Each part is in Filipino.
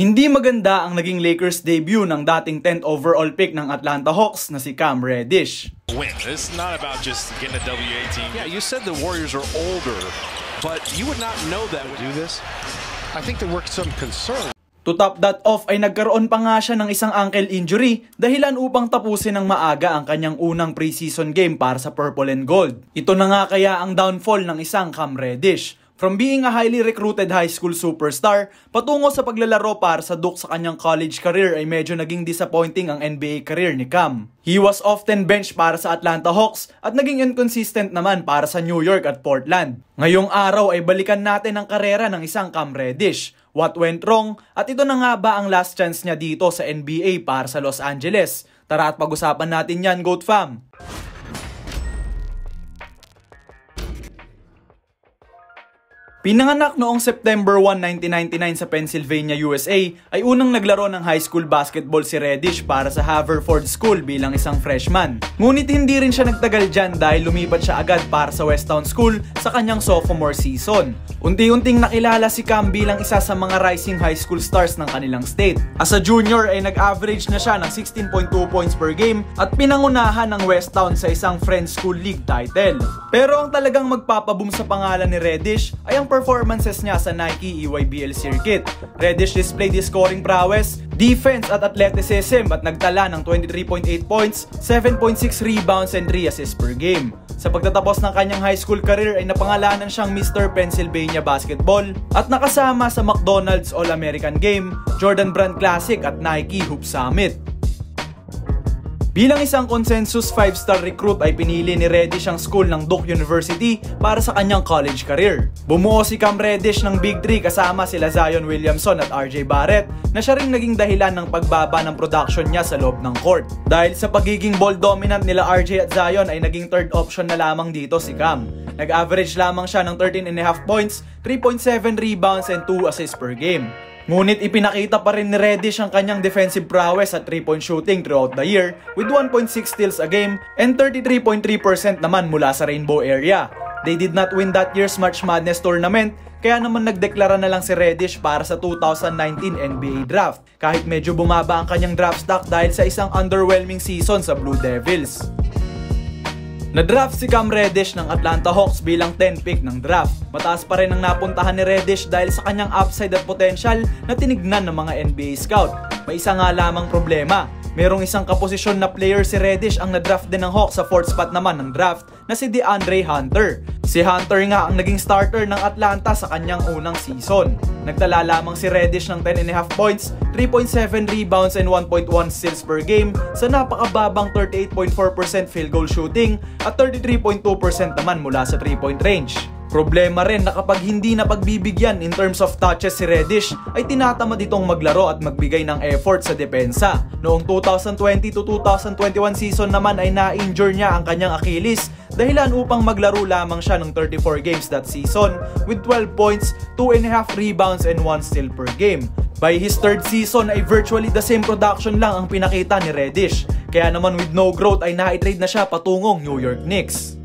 Hindi maganda ang naging Lakers debut ng dating 10th overall pick ng Atlanta Hawks na si Cam Reddish. It's not about just getting a WA team. Yeah, you said the Warriors are older, but you would not know that would do this. I think there were some concern. To top that off ay nagkaroon pa nga siya ng isang ankle injury dahilan upang tapusin ng maaga ang kanyang unang preseason game para sa Purple and Gold. Ito na nga kaya ang downfall ng isang Cam Reddish. From being a highly recruited high school superstar, patungo sa paglalaro para sa Duke sa kanyang college career ay medyo naging disappointing ang NBA career ni Cam. He was often benched para sa Atlanta Hawks at naging inconsistent naman para sa New York at Portland. Ngayong araw ay balikan natin ang karera ng isang Cam Reddish. What went wrong? At ito na nga ba ang last chance niya dito sa NBA para sa Los Angeles? Tara at pag-usapan natin yan, GOAT Fam! Pinanganak noong September 1, 1999 sa Pennsylvania, USA, ay unang naglaro ng high school basketball si Reddish para sa Haverford School bilang isang freshman. Ngunit hindi rin siya nagtagal dyan dahil lumipat siya agad para sa Westtown School sa kanyang sophomore season. Unti-unting nakilala si Cam bilang isa sa mga rising high school stars ng kanilang state. As a junior ay nag-average na siya ng 16.2 points per game at pinangunahan ng Westtown sa isang Friends School League title. Pero ang talagang magpapaboom sa pangalan ni Reddish ay ang performances niya sa Nike EYBL circuit. Reddish displayed his scoring prowess, defense at athleticism at nagtala ng 23.8 points, 7.6 rebounds and 3 assists per game. Sa pagtatapos ng kanyang high school career ay napangalanan siyang Mr. Pennsylvania Basketball at nakasama sa McDonald's All-American Game, Jordan Brand Classic at Nike Hoop Summit. Bilang isang consensus 5-star recruit ay pinili ni Reddish ang school ng Duke University para sa kanyang college career. Bumuo si Cam Reddish ng Big 3 kasama sila Zion Williamson at RJ Barrett na siya ring naging dahilan ng pagbaba ng production niya sa loob ng court. Dahil sa pagiging ball dominant nila RJ at Zion ay naging third option na lamang dito si Cam. Nag-average lamang siya ng 13.5 points, 3.7 rebounds and 2 assists per game. Ngunit ipinakita pa rin ni Reddish ang kanyang defensive prowess at 3-point shooting throughout the year with 1.6 steals a game and 33.3% naman mula sa Rainbow area. They did not win that year's March Madness tournament kaya naman nagdeklara na lang si Reddish para sa 2019 NBA Draft kahit medyo bumaba ang kanyang draft stock dahil sa isang underwhelming season sa Blue Devils. Na-draft si Cam Reddish ng Atlanta Hawks bilang 10th pick ng draft. Mataas pa rin ang napuntahan ni Reddish dahil sa kanyang upside at potential na tinignan ng mga NBA scout. May isa nga lamang problema. Merong isang kaposisyon na player si Reddish ang na-draft din ng Hawks sa 4th spot naman ng draft na si DeAndre Hunter. Si Hunter nga ang naging starter ng Atlanta sa kanyang unang season. Nagtala lamang si Reddish ng 10.5 points, 3.7 rebounds and 1.1 steals per game sa napakababang 38.4% field goal shooting at 33.2% naman mula sa 3-point range. Problema rin na kapag hindi na pagbibigyan in terms of touches si Reddish ay tinatamad itong maglaro at magbigay ng effort sa depensa. Noong 2020 to 2021 season naman ay na-injure niya ang kanyang Achilles dahilan upang maglaro lamang siya ng 34 games that season with 12 points, 2.5 rebounds and 1 steal per game. By his third season ay virtually the same production lang ang pinakita ni Reddish. Kaya naman with no growth ay na-trade na siya patungong New York Knicks.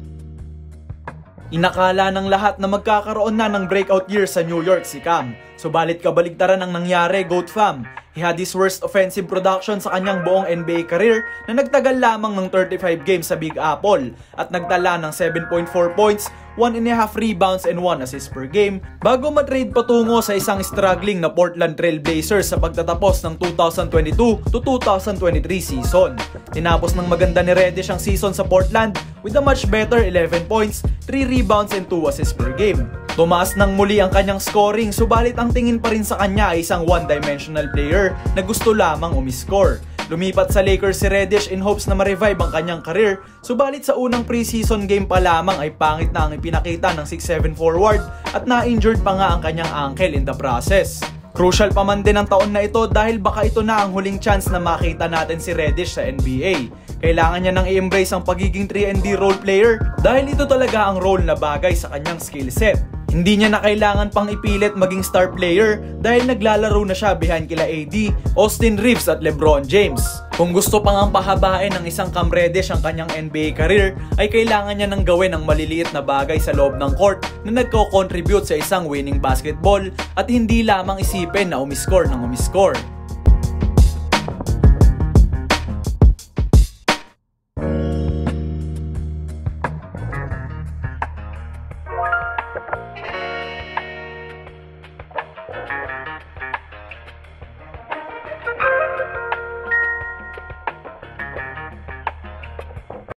Inakala ng lahat na magkakaroon na ng breakout year sa New York si Cam. Subalit kabaligtaran ang nangyari, GOAT Fam. He had his worst offensive production sa kanyang buong NBA career na nagtagal lamang ng 35 games sa Big Apple at nagtala ng 7.4 points, 1.5 rebounds and 1 assists per game bago matrade patungo sa isang struggling na Portland Trail Blazers sa pagtatapos ng 2022 to 2023 season. Tinapos ng maganda ni Reddish ang season sa Portland with a much better 11 points, 3 rebounds and 2 assists per game. Tumaas ng muli ang kanyang scoring subalit ang tingin pa rin sa kanya ay isang one-dimensional player na gusto lamang umiscore. Lumipat sa Lakers si Reddish in hopes na ma-revive ang kanyang career, subalit sa unang preseason game pa lamang ay pangit na ang ipinakita ng 6'7" forward at na-injured pa nga ang kanyang ankle in the process. Crucial pa man din ang taon na ito dahil baka ito na ang huling chance na makita natin si Reddish sa NBA. Kailangan niya nang i-embrace ang pagiging 3&D role player dahil ito talaga ang role na bagay sa kanyang skill set. Hindi niya na kailangan pang ipilit maging star player dahil naglalaro na siya behind kila AD, Austin Reeves at LeBron James. Kung gusto pang ang pahabain ng isang Cam Reddish ang kanyang NBA career, ay kailangan niya nang gawin ang maliliit na bagay sa loob ng court na nagko-contribute sa isang winning basketball at hindi lamang isipin na umiscore ng umiscore.